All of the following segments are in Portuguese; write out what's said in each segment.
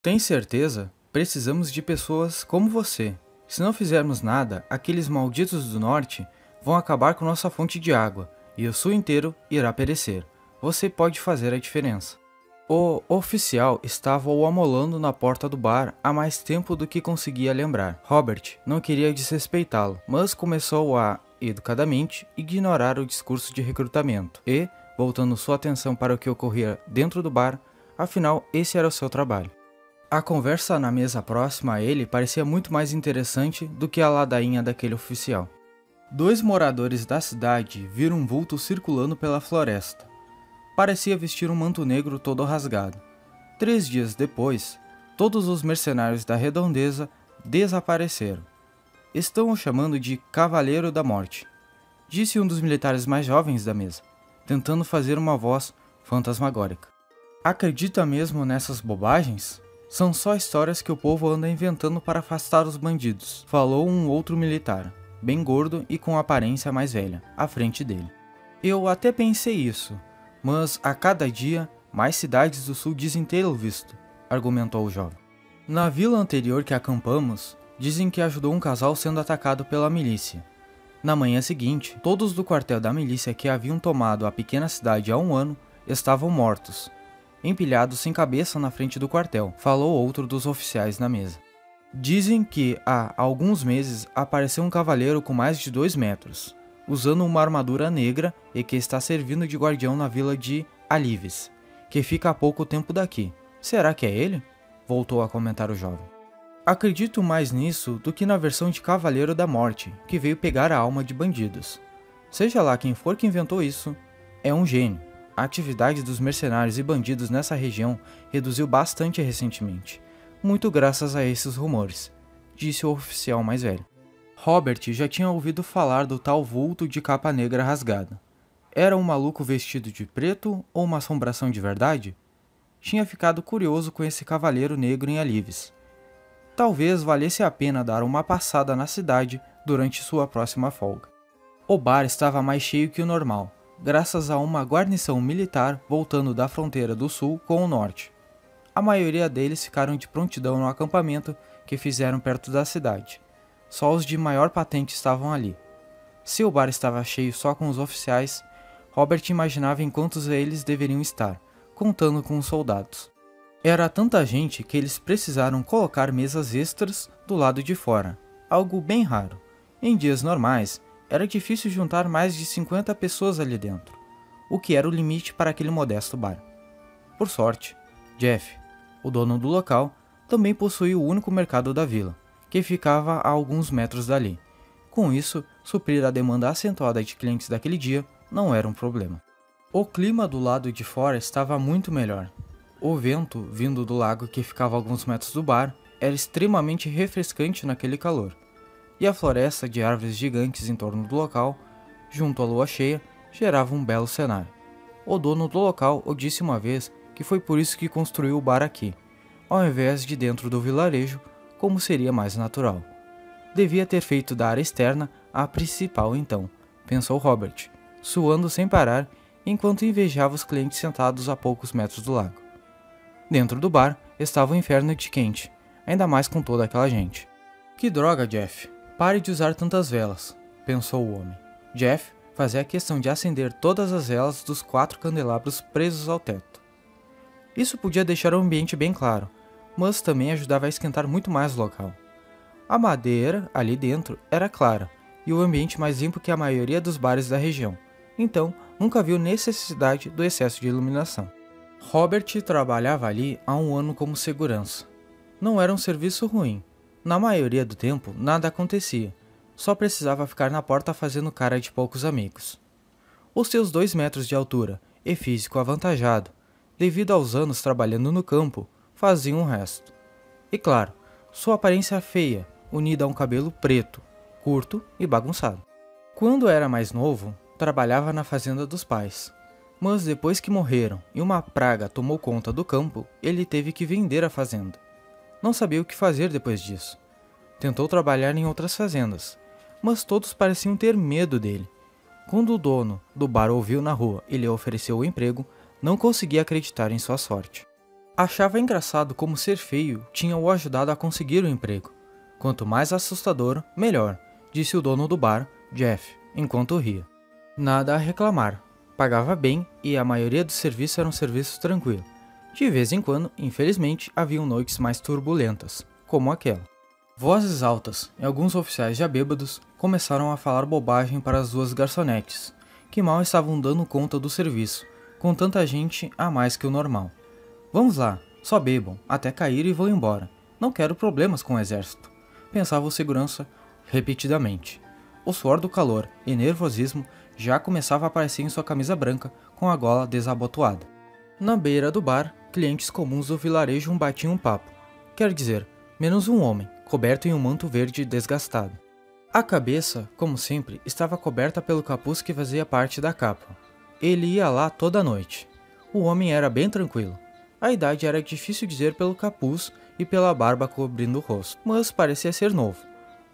Tem certeza? Precisamos de pessoas como você. Se não fizermos nada, aqueles malditos do norte vão acabar com nossa fonte de água e o sul inteiro irá perecer. Você pode fazer a diferença. O oficial estava o amolando na porta do bar há mais tempo do que conseguia lembrar. Robert não queria desrespeitá-lo, mas começou a, educadamente, ignorar o discurso de recrutamento e, voltando sua atenção para o que ocorria dentro do bar, afinal esse era o seu trabalho. A conversa na mesa próxima a ele parecia muito mais interessante do que a ladainha daquele oficial. Dois moradores da cidade viram um vulto circulando pela floresta. Parecia vestir um manto negro todo rasgado. 3 dias depois, todos os mercenários da redondeza desapareceram. Estão o chamando de Cavaleiro da Morte, disse um dos militares mais jovens da mesa, tentando fazer uma voz fantasmagórica. Acredita mesmo nessas bobagens? São só histórias que o povo anda inventando para afastar os bandidos, falou um outro militar, bem gordo e com aparência mais velha, à frente dele. Eu até pensei isso, mas a cada dia mais cidades do sul dizem tê-lo visto, argumentou o jovem. Na vila anterior que acampamos, dizem que ajudou um casal sendo atacado pela milícia. Na manhã seguinte, todos do quartel da milícia que haviam tomado a pequena cidade há um ano estavam mortos, empilhados sem cabeça na frente do quartel, falou outro dos oficiais na mesa. Dizem que há alguns meses apareceu um cavaleiro com mais de 2 metros, usando uma armadura negra e que está servindo de guardião na vila de Alives, que fica a pouco tempo daqui. Será que é ele? Voltou a comentar o jovem. Acredito mais nisso do que na versão de Cavaleiro da Morte, que veio pegar a alma de bandidos. Seja lá quem for que inventou isso, é um gênio. A atividade dos mercenários e bandidos nessa região reduziu bastante recentemente, muito graças a esses rumores, disse o oficial mais velho. Robert já tinha ouvido falar do tal vulto de capa negra rasgada. Era um maluco vestido de preto ou uma assombração de verdade? Tinha ficado curioso com esse cavaleiro negro em Alives. Talvez valesse a pena dar uma passada na cidade durante sua próxima folga. O bar estava mais cheio que o normal, graças a uma guarnição militar voltando da fronteira do sul com o norte. A maioria deles ficaram de prontidão no acampamento que fizeram perto da cidade. Só os de maior patente estavam ali. Se o bar estava cheio só com os oficiais, Robert imaginava em quantos eles deveriam estar, contando com os soldados. Era tanta gente que eles precisaram colocar mesas extras do lado de fora, algo bem raro. Em dias normais, era difícil juntar mais de 50 pessoas ali dentro, o que era o limite para aquele modesto bar. Por sorte, Jeff, o dono do local, também possuía o único mercado da vila, que ficava a alguns metros dali. Com isso, suprir a demanda acentuada de clientes daquele dia não era um problema. O clima do lado de fora estava muito melhor. O vento, vindo do lago que ficava a alguns metros do bar, era extremamente refrescante naquele calor. E a floresta de árvores gigantes em torno do local, junto à lua cheia, gerava um belo cenário. O dono do local o disse uma vez que foi por isso que construiu o bar aqui, ao invés de dentro do vilarejo, como seria mais natural. Devia ter feito da área externa a principal então, pensou Robert, suando sem parar enquanto invejava os clientes sentados a poucos metros do lago. Dentro do bar estava o inferno de quente, ainda mais com toda aquela gente. Que droga, Jeff! Pare de usar tantas velas, pensou o homem. Jeff fazia questão de acender todas as velas dos 4 candelabros presos ao teto. Isso podia deixar o ambiente bem claro, mas também ajudava a esquentar muito mais o local. A madeira, ali dentro, era clara, e o ambiente mais limpo que a maioria dos bares da região, então nunca viu necessidade do excesso de iluminação. Robert trabalhava ali há um ano como segurança. Não era um serviço ruim. Na maioria do tempo, nada acontecia. Só precisava ficar na porta fazendo cara de poucos amigos. Os seus 2 metros de altura e físico avantajado, devido aos anos trabalhando no campo, faziam o resto. E claro, sua aparência feia, unida a um cabelo preto, curto e bagunçado. Quando era mais novo, trabalhava na fazenda dos pais. Mas depois que morreram e uma praga tomou conta do campo, ele teve que vender a fazenda. Não sabia o que fazer depois disso. Tentou trabalhar em outras fazendas, mas todos pareciam ter medo dele. Quando o dono do bar ouviu na rua e lhe ofereceu o emprego, não conseguia acreditar em sua sorte. Achava engraçado como ser feio tinha o ajudado a conseguir o emprego. Quanto mais assustador, melhor, disse o dono do bar, Jeff, enquanto ria. Nada a reclamar. Pagava bem e a maioria dos serviços eram serviços tranquilos. De vez em quando, infelizmente, haviam noites mais turbulentas, como aquela. Vozes altas e alguns oficiais já bêbados começaram a falar bobagem para as duas garçonetes, que mal estavam dando conta do serviço, com tanta gente a mais que o normal. Vamos lá, só bebam, até cair e vão embora. Não quero problemas com o exército, pensava o segurança repetidamente. O suor do calor e nervosismo já começava a aparecer em sua camisa branca com a gola desabotoada. Na beira do bar, clientes comuns do vilarejo batiam um papo. Quer dizer, menos um homem, coberto em um manto verde desgastado. A cabeça, como sempre, estava coberta pelo capuz que fazia parte da capa. Ele ia lá toda noite. O homem era bem tranquilo. A idade era difícil dizer pelo capuz e pela barba cobrindo o rosto, mas parecia ser novo.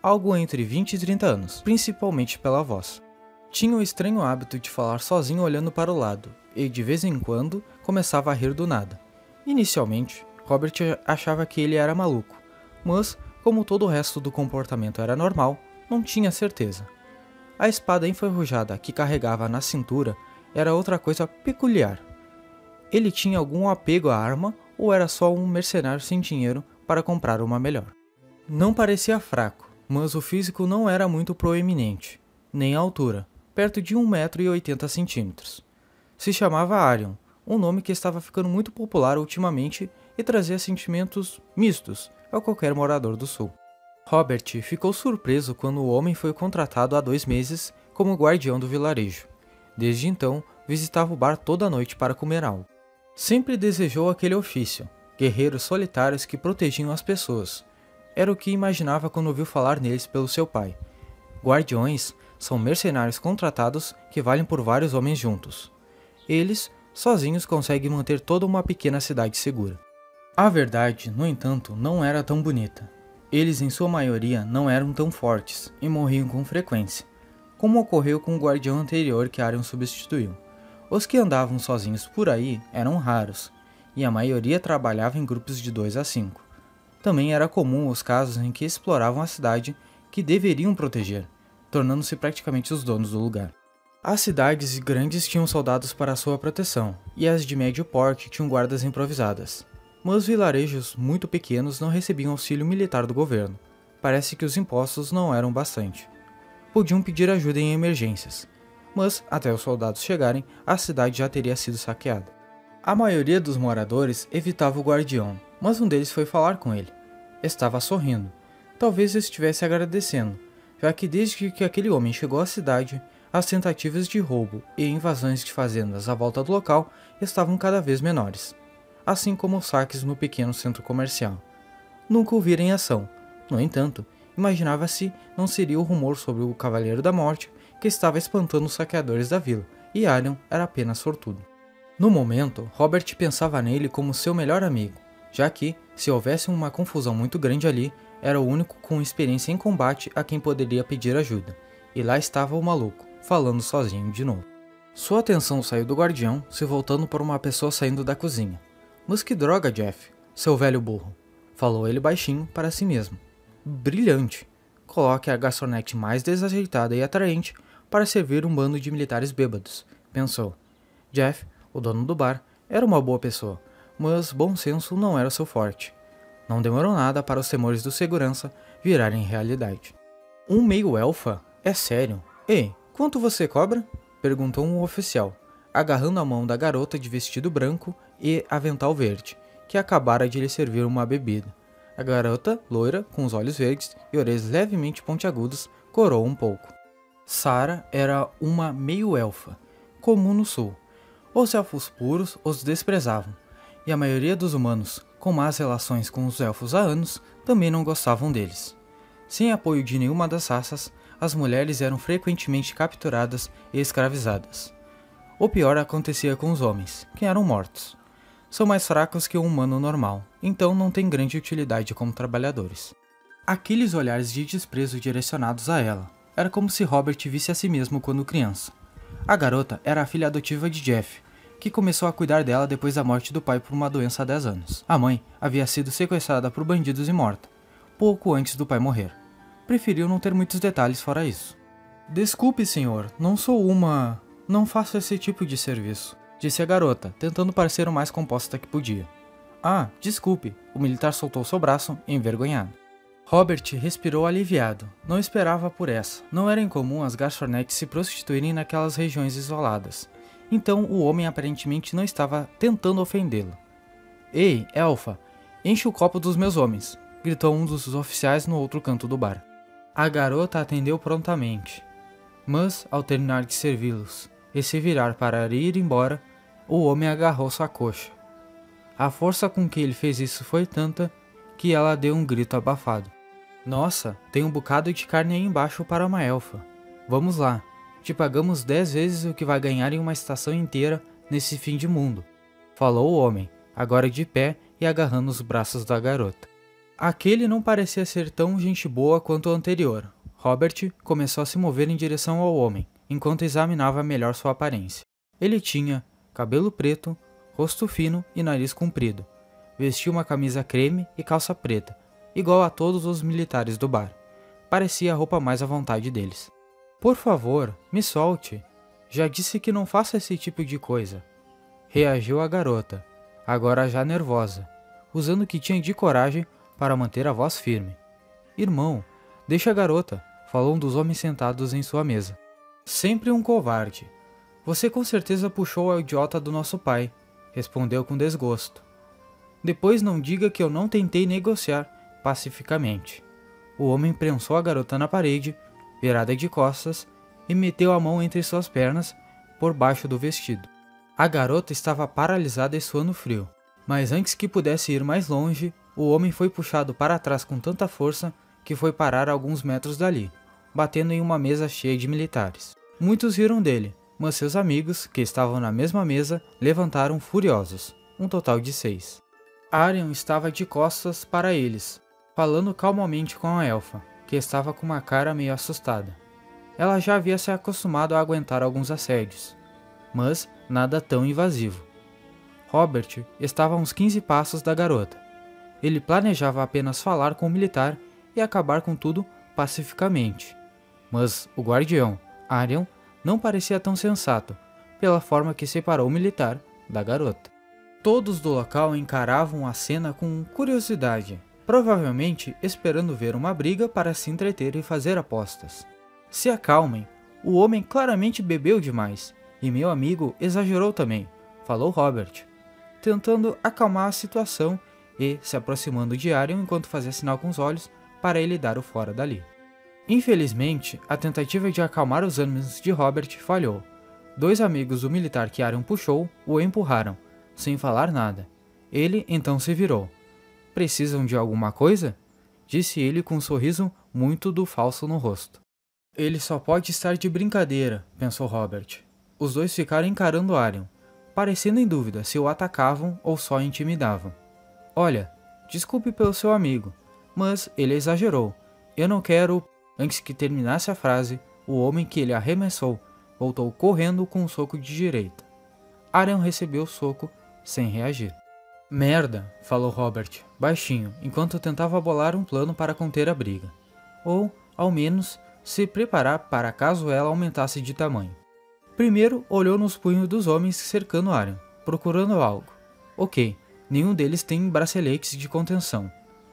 Algo entre 20 e 30 anos, principalmente pela voz. Tinha o estranho hábito de falar sozinho olhando para o lado, e de vez em quando começava a rir do nada. Inicialmente, Robert achava que ele era maluco, mas, como todo o resto do comportamento era normal, não tinha certeza. A espada enferrujada que carregava na cintura era outra coisa peculiar. Ele tinha algum apego à arma ou era só um mercenário sem dinheiro para comprar uma melhor? Não parecia fraco, mas o físico não era muito proeminente, nem a altura, perto de 1,80 m. Se chamava Arion, um nome que estava ficando muito popular ultimamente e trazia sentimentos mistos a qualquer morador do sul. Robert ficou surpreso quando o homem foi contratado há 2 meses como guardião do vilarejo. Desde então, visitava o bar toda noite para comer algo. Sempre desejou aquele ofício, guerreiros solitários que protegiam as pessoas. Era o que imaginava quando ouviu falar neles pelo seu pai. Guardiões são mercenários contratados que valem por vários homens juntos. Eles, sozinhos, conseguem manter toda uma pequena cidade segura. A verdade, no entanto, não era tão bonita. Eles, em sua maioria, não eram tão fortes e morriam com frequência, como ocorreu com o guardião anterior que Arion substituiu. Os que andavam sozinhos por aí eram raros, e a maioria trabalhava em grupos de 2 a 5. Também era comum os casos em que exploravam a cidade que deveriam proteger, tornando-se praticamente os donos do lugar. As cidades grandes tinham soldados para sua proteção, e as de médio porte tinham guardas improvisadas. Mas vilarejos muito pequenos não recebiam auxílio militar do governo. Parece que os impostos não eram bastante. Podiam pedir ajuda em emergências, mas até os soldados chegarem, a cidade já teria sido saqueada. A maioria dos moradores evitava o guardião, mas um deles foi falar com ele. Estava sorrindo. Talvez estivesse agradecendo, já que desde que aquele homem chegou à cidade, as tentativas de roubo e invasões de fazendas à volta do local estavam cada vez menores, assim como os saques no pequeno centro comercial. Nunca o vira em ação. No entanto, imaginava-se não seria o rumor sobre o Cavaleiro da Morte que estava espantando os saqueadores da vila, e Arion era apenas sortudo. No momento, Robert pensava nele como seu melhor amigo, já que, se houvesse uma confusão muito grande ali, era o único com experiência em combate a quem poderia pedir ajuda, e lá estava o maluco, falando sozinho de novo. Sua atenção saiu do guardião, se voltando para uma pessoa saindo da cozinha. Mas que droga, Jeff, seu velho burro, falou ele baixinho para si mesmo. Brilhante! Coloque a garçonete mais desajeitada e atraente para servir um bando de militares bêbados, pensou. Jeff, o dono do bar, era uma boa pessoa, mas bom senso não era seu forte. Não demorou nada para os temores do segurança virarem realidade. Um meio-elfa? É sério? Ei, quanto você cobra? Perguntou um oficial, agarrando a mão da garota de vestido branco e avental verde, que acabara de lhe servir uma bebida. A garota, loira, com os olhos verdes e orelhas levemente pontiagudas, corou um pouco. Sarah era uma meio-elfa, comum no sul. Os elfos puros os desprezavam, e a maioria dos humanos, com más relações com os elfos há anos, também não gostavam deles. Sem apoio de nenhuma das raças, as mulheres eram frequentemente capturadas e escravizadas. O pior acontecia com os homens, que eram mortos. São mais fracos que um humano normal, então não têm grande utilidade como trabalhadores. Aqueles olhares de desprezo direcionados a ela, era como se Robert visse a si mesmo quando criança. A garota era a filha adotiva de Jeff, que começou a cuidar dela depois da morte do pai por uma doença há 10 anos. A mãe havia sido sequestrada por bandidos e morta, pouco antes do pai morrer. Preferiu não ter muitos detalhes fora isso. Desculpe, senhor, não sou uma... Não faço esse tipo de serviço, disse a garota, tentando parecer o mais composta que podia. Ah, desculpe, o militar soltou seu braço, envergonhado. Robert respirou aliviado. Não esperava por essa. Não era incomum as garçonetes se prostituírem naquelas regiões isoladas. Então o homem aparentemente não estava tentando ofendê-lo. Ei, Elfa, enche o copo dos meus homens, gritou um dos oficiais no outro canto do bar. A garota atendeu prontamente. Mas, ao terminar de servi-los e se virar para ir embora, o homem agarrou sua coxa. A força com que ele fez isso foi tanta que ela deu um grito abafado. Nossa, tem um bocado de carne aí embaixo para uma elfa. Vamos lá, te pagamos 10 vezes o que vai ganhar em uma estação inteira nesse fim de mundo, falou o homem, agora de pé e agarrando os braços da garota. Aquele não parecia ser tão gente boa quanto o anterior. Robert começou a se mover em direção ao homem, enquanto examinava melhor sua aparência. Ele tinha cabelo preto, rosto fino e nariz comprido. Vestia uma camisa creme e calça preta, igual a todos os militares do bar. Parecia a roupa mais à vontade deles. Por favor, me solte. Já disse que não faça esse tipo de coisa. Reagiu a garota, agora já nervosa, usando o que tinha de coragem para manter a voz firme. Irmão, deixa a garota, falou um dos homens sentados em sua mesa. Sempre um covarde. Você com certeza puxou a idiota do nosso pai, respondeu com desgosto. Depois não diga que eu não tentei negociar pacificamente. O homem prensou a garota na parede, virada de costas, e meteu a mão entre suas pernas, por baixo do vestido. A garota estava paralisada e suando frio, mas antes que pudesse ir mais longe, o homem foi puxado para trás com tanta força que foi parar a alguns metros dali, batendo em uma mesa cheia de militares. Muitos riram dele, mas seus amigos, que estavam na mesma mesa, levantaram furiosos, um total de 6. Arion estava de costas para eles, falando calmamente com a elfa, que estava com uma cara meio assustada. Ela já havia se acostumado a aguentar alguns assédios, mas nada tão invasivo. Robert estava a uns 15 passos da garota. Ele planejava apenas falar com o militar e acabar com tudo pacificamente. Mas o guardião, Arion, não parecia tão sensato, pela forma que separou o militar da garota. Todos do local encaravam a cena com curiosidade, provavelmente esperando ver uma briga para se entreter e fazer apostas. Se acalmem, o homem claramente bebeu demais, e meu amigo exagerou também, falou Robert, tentando acalmar a situação e se aproximando de Arion enquanto fazia sinal com os olhos para ele dar o fora dali. Infelizmente, a tentativa de acalmar os ânimos de Robert falhou. 2 amigos do militar que Arion puxou o empurraram, sem falar nada. Ele então se virou. Precisam de alguma coisa? Disse ele com um sorriso muito do falso no rosto. Ele só pode estar de brincadeira, pensou Robert. Os dois ficaram encarando Arion, parecendo em dúvida se o atacavam ou só intimidavam. Olha, desculpe pelo seu amigo, mas ele exagerou. Eu não quero... Antes que terminasse a frase, o homem que ele arremessou voltou correndo com um soco de direita. Arion recebeu o soco sem reagir. Merda, falou Robert, baixinho, enquanto tentava bolar um plano para conter a briga. Ou, ao menos, se preparar para caso ela aumentasse de tamanho. Primeiro, olhou nos punhos dos homens cercando Arion, procurando algo. Ok, nenhum deles tem braceletes de contenção.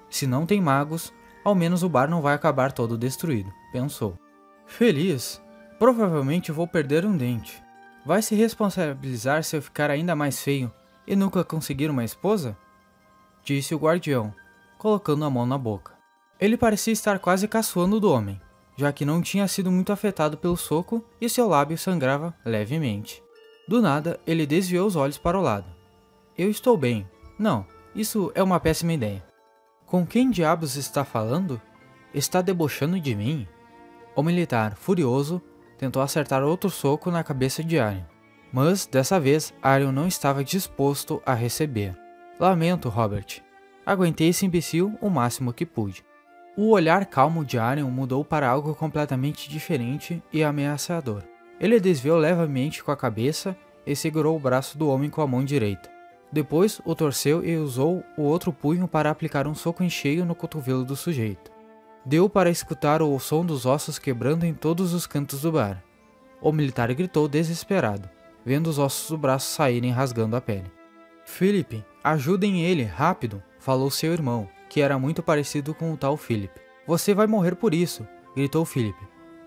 Se não tem magos, ao menos o bar não vai acabar todo destruído, pensou. Feliz, provavelmente vou perder um dente. Vai se responsabilizar se eu ficar ainda mais feio e nunca conseguir uma esposa? Disse o guardião, colocando a mão na boca. Ele parecia estar quase caçoando do homem, já que não tinha sido muito afetado pelo soco e seu lábio sangrava levemente. Do nada, ele desviou os olhos para o lado. Eu estou bem. Não, isso é uma péssima ideia. Com quem diabos está falando? Está debochando de mim? O militar, furioso, tentou acertar outro soco na cabeça de Arion. Mas, dessa vez, Arion não estava disposto a receber. Lamento, Robert. Aguentei esse imbecil o máximo que pude. O olhar calmo de Arion mudou para algo completamente diferente e ameaçador. Ele desviou levemente com a cabeça e segurou o braço do homem com a mão direita. Depois o torceu e usou o outro punho para aplicar um soco em cheio no cotovelo do sujeito. Deu para escutar o som dos ossos quebrando em todos os cantos do bar. O militar gritou desesperado, vendo os ossos do braço saírem rasgando a pele. Philip, ajudem ele, rápido, falou seu irmão, que era muito parecido com o tal Philip. Você vai morrer por isso, gritou Philip,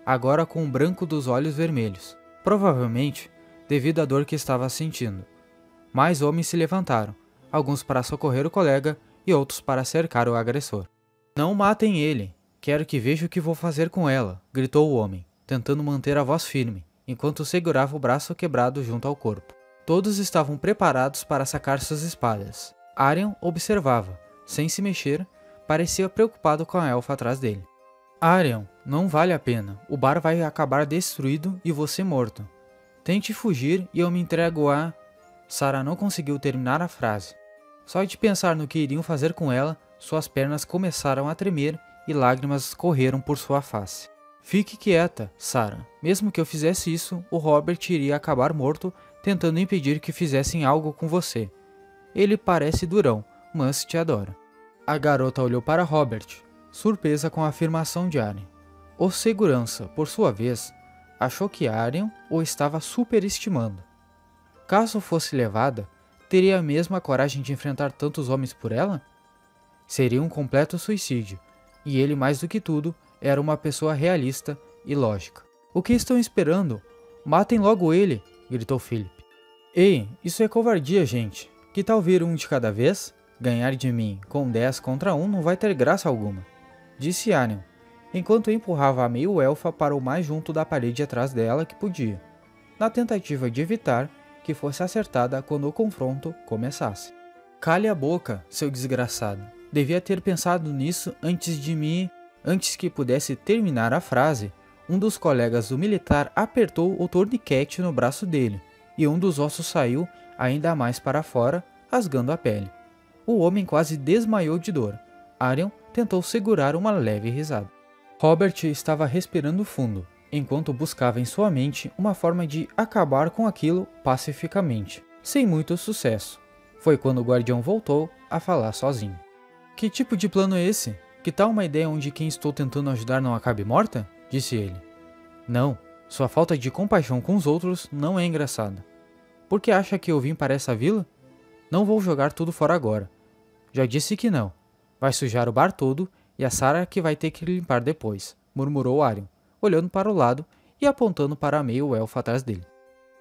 agora com o branco dos olhos vermelhos, provavelmente devido à dor que estava sentindo. Mais homens se levantaram, alguns para socorrer o colega e outros para cercar o agressor. Não matem ele, quero que veja o que vou fazer com ela, gritou o homem, tentando manter a voz firme, enquanto segurava o braço quebrado junto ao corpo. Todos estavam preparados para sacar suas espadas. Aryan observava, sem se mexer, parecia preocupado com a elfa atrás dele. Aryan, não vale a pena, o bar vai acabar destruído e você morto. Tente fugir e eu me entrego a... Sarah não conseguiu terminar a frase. Só de pensar no que iriam fazer com ela, suas pernas começaram a tremer e lágrimas correram por sua face. Fique quieta, Sarah. Mesmo que eu fizesse isso, o Robert iria acabar morto, tentando impedir que fizessem algo com você. Ele parece durão, mas te adora. A garota olhou para Robert, surpresa com a afirmação de Aryan. O segurança, por sua vez, achou que Aryan o estava superestimando. Caso fosse levada, teria mesmo a coragem de enfrentar tantos homens por ela? Seria um completo suicídio, e ele, mais do que tudo, era uma pessoa realista e lógica. O que estão esperando? Matem logo ele, gritou Philip. Ei, isso é covardia, gente. Que tal vir um de cada vez? Ganhar de mim com 10 contra 1 não vai ter graça alguma, disse Aryan, enquanto empurrava a meio-elfa para o mais junto da parede atrás dela que podia, na tentativa de evitar que fosse acertada quando o confronto começasse. Cale a boca, seu desgraçado. Devia ter pensado nisso Antes que pudesse terminar a frase, um dos colegas do militar apertou o torniquete no braço dele, e um dos ossos saiu ainda mais para fora, rasgando a pele. O homem quase desmaiou de dor. Aryan tentou segurar uma leve risada. Robert estava respirando fundo, enquanto buscava em sua mente uma forma de acabar com aquilo pacificamente, sem muito sucesso. Foi quando o guardião voltou a falar sozinho. Que tipo de plano é esse? Que tal uma ideia onde quem estou tentando ajudar não acabe morta? Disse ele. Não, sua falta de compaixão com os outros não é engraçada. Por que acha que eu vim para essa vila? Não vou jogar tudo fora agora. Já disse que não. Vai sujar o bar todo e a Sarah que vai ter que limpar depois, murmurou Aryan, olhando para o lado e apontando para a meio-elfa atrás dele.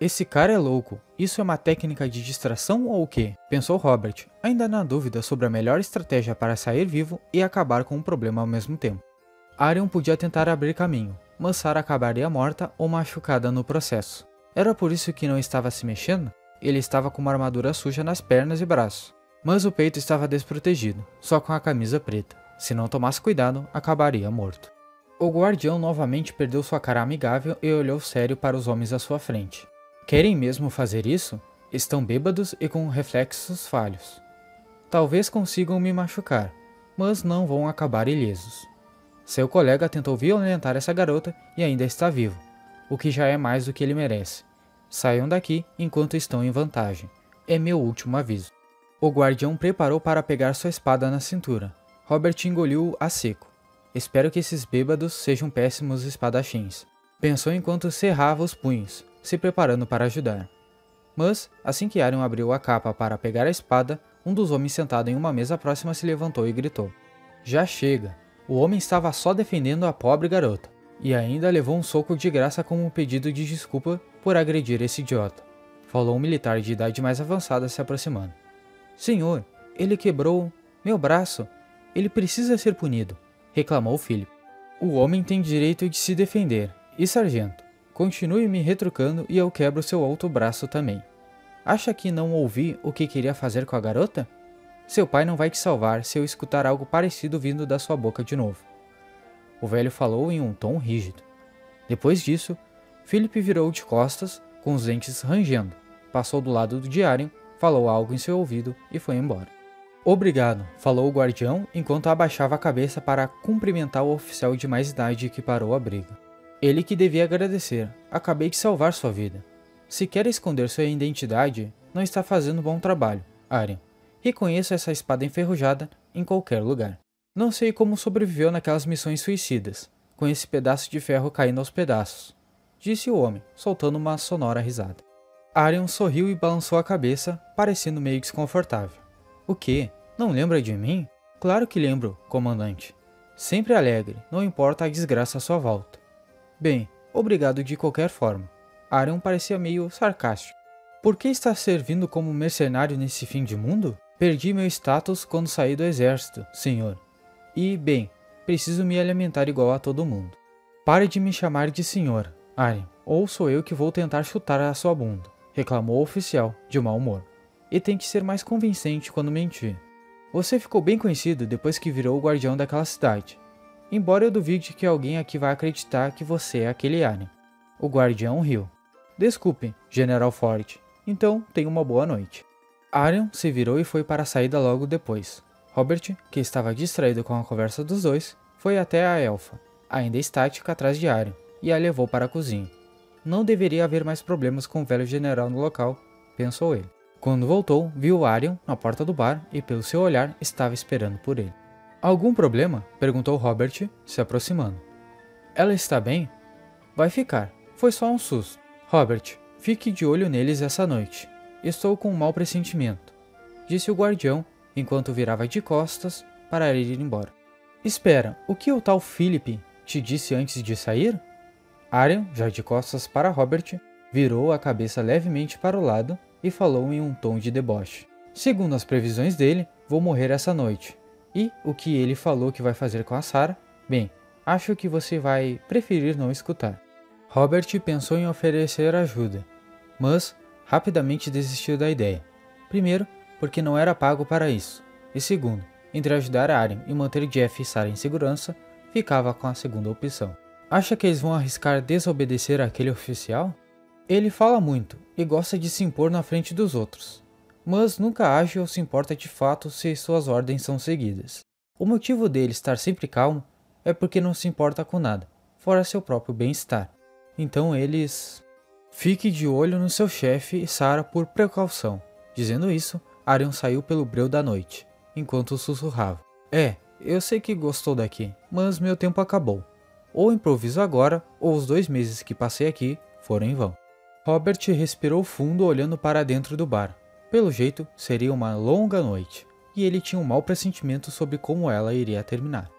Esse cara é louco. Isso é uma técnica de distração ou o quê? Pensou Robert, ainda na dúvida sobre a melhor estratégia para sair vivo e acabar com o problema ao mesmo tempo. Aryan podia tentar abrir caminho, mas Sarah acabaria morta ou machucada no processo. Era por isso que não estava se mexendo? Ele estava com uma armadura suja nas pernas e braços, mas o peito estava desprotegido, só com a camisa preta. Se não tomasse cuidado, acabaria morto. O guardião novamente perdeu sua cara amigável e olhou sério para os homens à sua frente. Querem mesmo fazer isso? Estão bêbados e com reflexos falhos. Talvez consigam me machucar, mas não vão acabar ilesos. Seu colega tentou violentar essa garota e ainda está vivo, o que já é mais do que ele merece. Saiam daqui enquanto estão em vantagem. É meu último aviso. O guardião preparou para pegar sua espada na cintura. Robert engoliu a seco. Espero que esses bêbados sejam péssimos espadachins. Pensou enquanto cerrava os punhos, se preparando para ajudar. Mas, assim que Aryan abriu a capa para pegar a espada, um dos homens sentado em uma mesa próxima se levantou e gritou. Já chega! O homem estava só defendendo a pobre garota, e ainda levou um soco de graça como um pedido de desculpa por agredir esse idiota. Falou um militar de idade mais avançada se aproximando. Senhor, ele quebrou meu braço. Ele precisa ser punido, reclamou Philip. O homem tem direito de se defender. E sargento, continue me retrucando e eu quebro seu outro braço também. Acha que não ouvi o que queria fazer com a garota? Seu pai não vai te salvar se eu escutar algo parecido vindo da sua boca de novo. O velho falou em um tom rígido. Depois disso, Philip virou de costas, com os dentes rangendo, passou do lado do Aryan, falou algo em seu ouvido e foi embora. Obrigado, falou o guardião enquanto abaixava a cabeça para cumprimentar o oficial de mais idade que parou a briga. Ele que devia agradecer. Acabei de salvar sua vida. Se quer esconder sua identidade, não está fazendo um bom trabalho, Aryan. Reconheço essa espada enferrujada em qualquer lugar. Não sei como sobreviveu naquelas missões suicidas, com esse pedaço de ferro caindo aos pedaços, disse o homem, soltando uma sonora risada. Aryan sorriu e balançou a cabeça, parecendo meio desconfortável. O quê? Não lembra de mim? Claro que lembro, comandante. Sempre alegre, não importa a desgraça à sua volta. Bem, obrigado de qualquer forma. Aryan parecia meio sarcástico. Por que está servindo como mercenário nesse fim de mundo? Perdi meu status quando saí do exército, senhor. E, bem, preciso me alimentar igual a todo mundo. Pare de me chamar de senhor, Aryan, ou sou eu que vou tentar chutar a sua bunda, reclamou o oficial, de mau humor. E tem que ser mais convincente quando mentir. Você ficou bem conhecido depois que virou o guardião daquela cidade. Embora eu duvide que alguém aqui vai acreditar que você é aquele Aryan. O guardião riu. Desculpe, General Ford. Então, tenha uma boa noite. Aryan se virou e foi para a saída logo depois. Robert, que estava distraído com a conversa dos dois, foi até a elfa, ainda estática atrás de Aryan, e a levou para a cozinha. Não deveria haver mais problemas com o velho general no local, pensou ele. Quando voltou, viu Aryan na porta do bar e pelo seu olhar estava esperando por ele. Algum problema? Perguntou Robert, se aproximando. Ela está bem? Vai ficar. Foi só um susto. Robert, fique de olho neles essa noite. Estou com um mau pressentimento, disse o guardião, enquanto virava de costas para ir embora. Espera, o que o tal Philip te disse antes de sair? Aryan, já de costas para Robert, virou a cabeça levemente para o lado e falou em um tom de deboche. Segundo as previsões dele, vou morrer essa noite. E o que ele falou que vai fazer com a Sarah? Bem, acho que você vai preferir não escutar. Robert pensou em oferecer ajuda, mas rapidamente desistiu da ideia. Primeiro, porque não era pago para isso. E segundo, entre ajudar Aryan e manter Jeff e Sarah em segurança, ficava com a segunda opção. Acha que eles vão arriscar desobedecer àquele oficial? Ele fala muito e gosta de se impor na frente dos outros, mas nunca age ou se importa de fato se suas ordens são seguidas. O motivo dele estar sempre calmo é porque não se importa com nada, fora seu próprio bem-estar. Então eles... Fique de olho no seu chefe e Sarah por precaução. Dizendo isso, Aryan saiu pelo breu da noite, enquanto sussurrava. Eu sei que gostou daqui, mas meu tempo acabou. Ou improviso agora, ou os 2 meses que passei aqui foram em vão. Robert respirou fundo olhando para dentro do bar. Pelo jeito, seria uma longa noite, e ele tinha um mau pressentimento sobre como ela iria terminar.